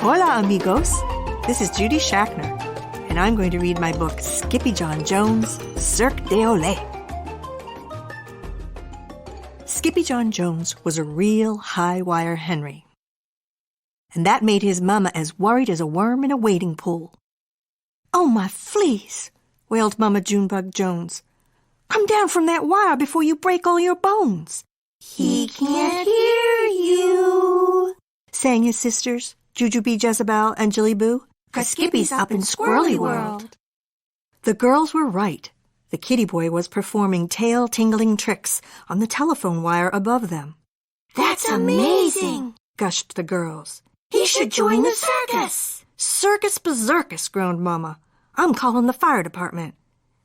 Hola, amigos. This is Judy Schachner, and I'm going to read my book, Skippyjon Jones, Cirque d'Olé. Skippyjon Jones was a real high-wire Henry, and that made his mama as worried as a worm in a wading pool. "Oh, my fleas," wailed Mama Junebug Jones. "Come down from that wire before you break all your bones." "He can't hear you," sang his sisters, Jujubee, Jezebel, and Jillyboo. "'cause Skippy's up in Squirrely World." The girls were right. The kitty boy was performing tail-tingling tricks on the telephone wire above them. "That's amazing," gushed the girls. "He should join the circus." "Circus berserkus," groaned Mama. "I'm calling the fire department."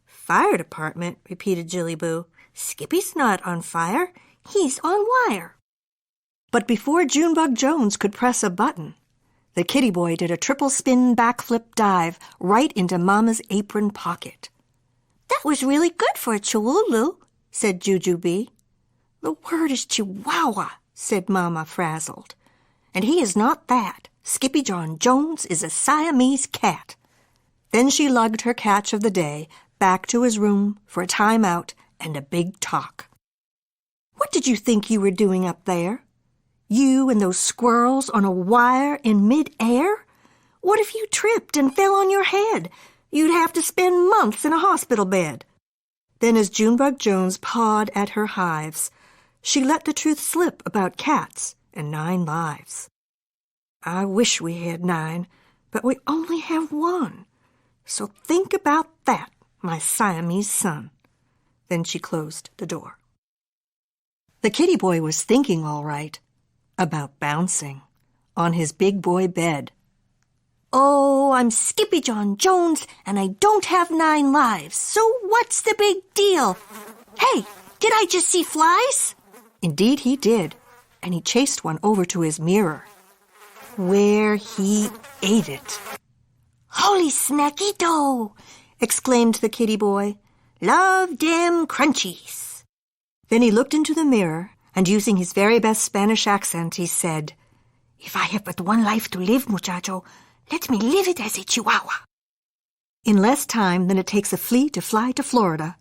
"Fire department?" repeated Jillyboo. "Skippy's not on fire. He's on wire." But before Junebug Jones could press a button, the kitty boy did a triple spin backflip dive right into Mama's apron pocket. "That was really good for a Chihuahua," said Jujubee. "The word is Chihuahua," said Mama, frazzled. "And he is not that. Skippyjon Jones is a Siamese cat." Then she lugged her catch of the day back to his room for a time-out and a big talk. "What did you think you were doing up there? You and those squirrels on a wire in mid-air? What if you tripped and fell on your head? You'd have to spend months in a hospital bed." Then as Junebug Jones pawed at her hives, she let the truth slip about cats and 9 lives. "I wish we had 9, but we only have 1. So think about that, my Siamese son." Then she closed the door. The kitty boy was thinking all right about bouncing on his big boy bed. "Oh, I'm Skippyjon Jones, and I don't have 9 lives, so what's the big deal? Hey, did I just see flies?" Indeed he did, and he chased one over to his mirror, where he ate it. "Holy snackito!" exclaimed the kitty boy. "Love dem crunchies." Then he looked into the mirror, and using his very best Spanish accent, he said, "If I have but 1 life to live, muchacho, let me live it as a Chihuahua." In less time than it takes a flea to fly to Florida,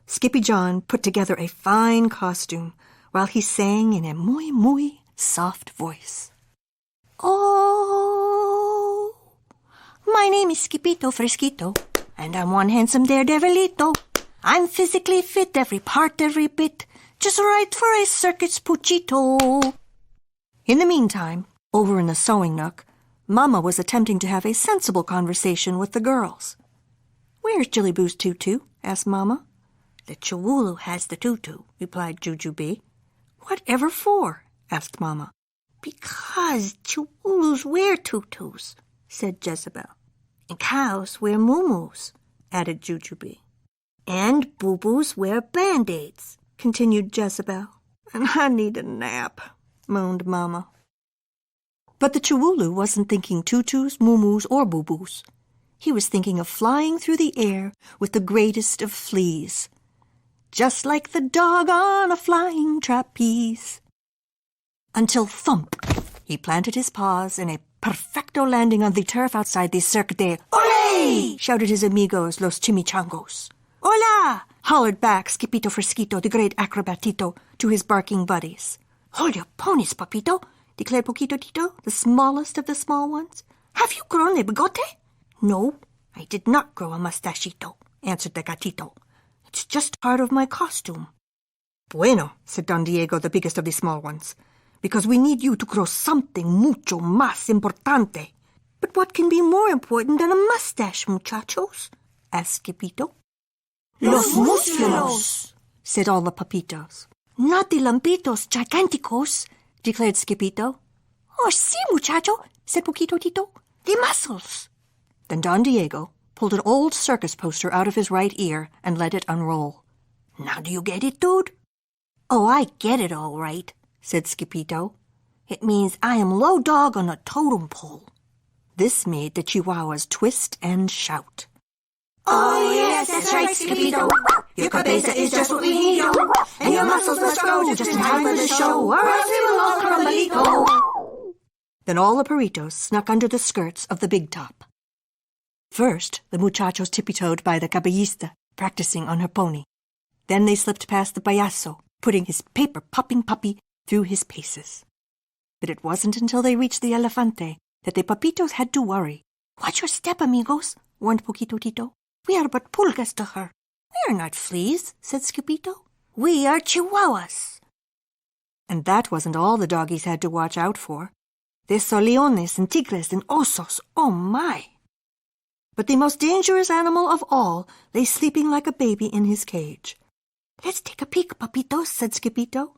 Skippyjon put together a fine costume while he sang in a muy soft voice. "Oh, my name is Skippito Fresquito, and I'm one handsome daredevilito. I'm physically fit, every part, every bit, just right for a circus puchito." In the meantime, over in the sewing nook, Mama was attempting to have a sensible conversation with the girls. "Where's Jillyboo's tutu?" asked Mama. "The Chihuahua has the tutu," replied Jujubee. "Whatever for?" asked Mama. "Because Chihuahuas wear tutus," said Jezebel. "And cows wear moo-moos," added Jujubee. "And boo-boos wear Band-Aids," continued Jezebel. "And I need a nap," moaned Mama. But the Chihuahua wasn't thinking tutus, moo-moos, or boo-boos. He was thinking of flying through the air with the greatest of fleas, just like the dog on a flying trapeze. Until thump, he planted his paws in a perfecto landing on the turf outside the Cirque d'Olé! Shouted his amigos, los chimichangos. "Hola!" hollered back Skippito Fresquito, the great acrobatito, to his barking buddies. "Hold your ponies, Papito," declared Poquito Tito, the smallest of the small ones. "Have you grown a bigote?" "No, I did not grow a mustachito," answered the gatito. "It's just part of my costume." "Bueno," said Don Diego, the biggest of the small ones, "because we need you to grow something mucho más importante." "But what can be more important than a mustache, muchachos?" asked Skippito. "Los músculos," said all the papitos. "Not the lumpitos giganticos," declared Skippito. "Oh, sí, muchacho," said Poquito Tito. "The muscles." Then Don Diego pulled an old circus poster out of his right ear and let it unroll. "Now do you get it, dude?" "Oh, I get it all right," said Skippito. "It means I am low dog on a totem pole." This made the Chihuahuas twist and shout. "Oh, yes, that's right, Skippito. Your cabeza is just what we need, and your muscles must grow just in time for the show, or else we will all crumbalito." Then all the burritos snuck under the skirts of the big top. First, the muchachos tippy-toed by the caballista, practicing on her pony. Then they slipped past the payaso, putting his paper-popping puppy through his paces. But it wasn't until they reached the elefante that the papitos had to worry. "Watch your step, amigos," warned Poquito Tito. "We are but pulgas to her." "We are not fleas," said Skippito. "We are chihuahuas." And that wasn't all the doggies had to watch out for. They saw leones and tigres and osos. Oh, my! But the most dangerous animal of all lay sleeping like a baby in his cage. "Let's take a peek, papitos," said Skippito.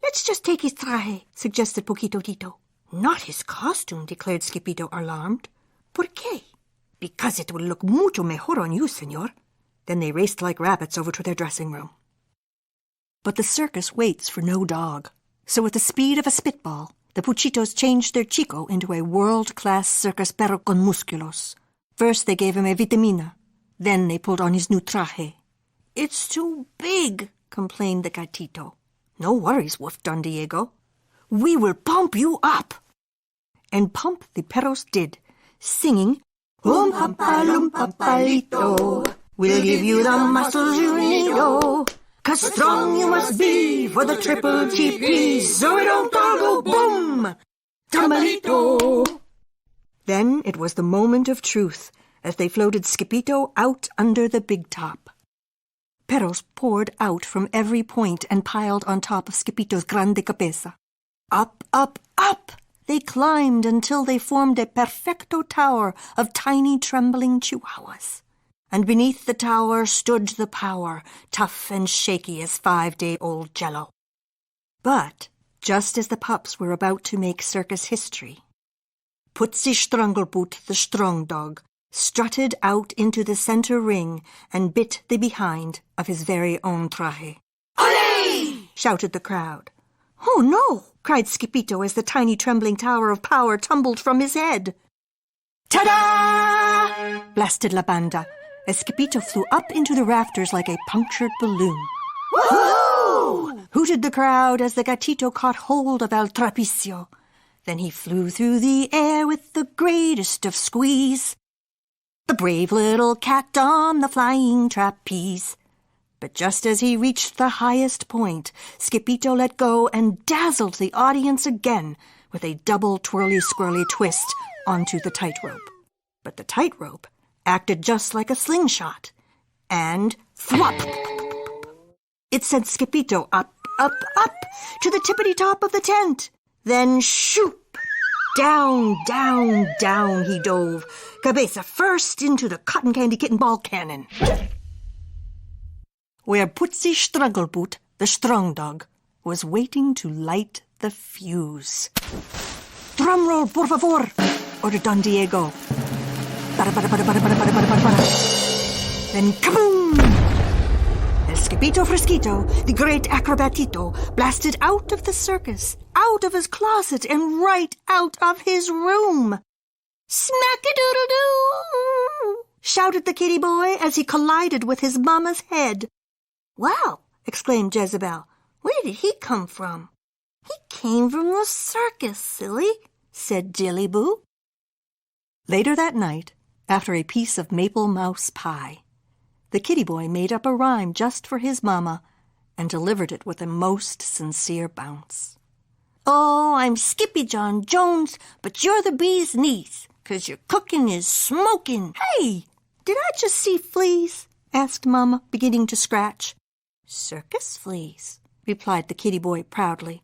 "Let's just take his traje," suggested Poquito Tito. "Not his costume," declared Skippito, alarmed. "Por qué?" "Because it will look mucho mejor on you, señor." Then they raced like rabbits over to their dressing room. But the circus waits for no dog. So with the speed of a spitball, the puchitos changed their chico into a world-class circus perro con músculos. First they gave him a vitamina. Then they pulled on his new traje. "It's too big," complained the gatito. "No worries," woofed Don Diego. "We will pump you up." And pump the perros did, singing, "Papalito, we'll give you the muscles you need, oh. 'Cause strong you must be for the triple TP, so it don't all go boom, tambalito." Then it was the moment of truth as they floated Skippito out under the big top. Perros poured out from every point and piled on top of Skippito's grande cabeza. Up, up, up! They climbed until they formed a perfecto tower of tiny trembling chihuahuas. And beneath the tower stood the power, tough and shaky as 5-day-old Jello. But just as the pups were about to make circus history, Putzi Stranglepoot, the strong dog, strutted out into the center ring and bit the behind of his very own traje. "Olé!" shouted the crowd. "Oh, no!" cried Skippito as the tiny trembling tower of power tumbled from his head. "Ta-da!" blasted La Banda, as Skippito flew up into the rafters like a punctured balloon. "Woohoo!" hooted the crowd as the gatito caught hold of El Trapicio. Then he flew through the air with the greatest of squeeze. The brave little cat on the flying trapeze. But just as he reached the highest point, Skippito let go and dazzled the audience again with a double twirly-squirly twist onto the tightrope. But the tightrope acted just like a slingshot, and thwop! It sent Skippito up, up, up to the tippity-top of the tent. Then shoop! Down, down, down he dove, cabeza first into the cotton candy kitten ball cannon, where Putzi Stranglepoot, the strong dog, was waiting to light the fuse. "Drum roll, por favor," ordered Don Diego. Then kaboom! El Skippito Fresquito, the great acrobatito, blasted out of the circus, out of his closet, and right out of his room. "Smack-a-doodle-doo!" shouted the kitty boy as he collided with his mama's head. "Wow!" exclaimed Jezebel. "Where did he come from?" "He came from the circus, silly," said Jillyboo. Later that night, after a piece of maple mouse pie, the kitty boy made up a rhyme just for his mama and delivered it with a most sincere bounce. "Oh, I'm Skippyjon Jones, but you're the bee's knees, 'cause your cooking is smoking." "Hey, did I just see fleas?" asked Mama, beginning to scratch. "Circus fleas," replied the kitty boy proudly.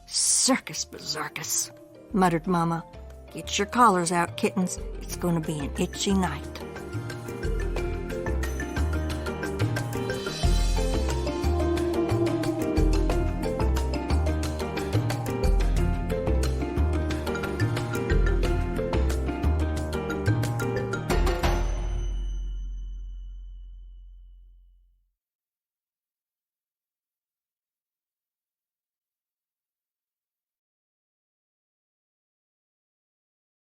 "Circus bersercus," muttered Mama. "Get your collars out, kittens. It's going to be an itchy night."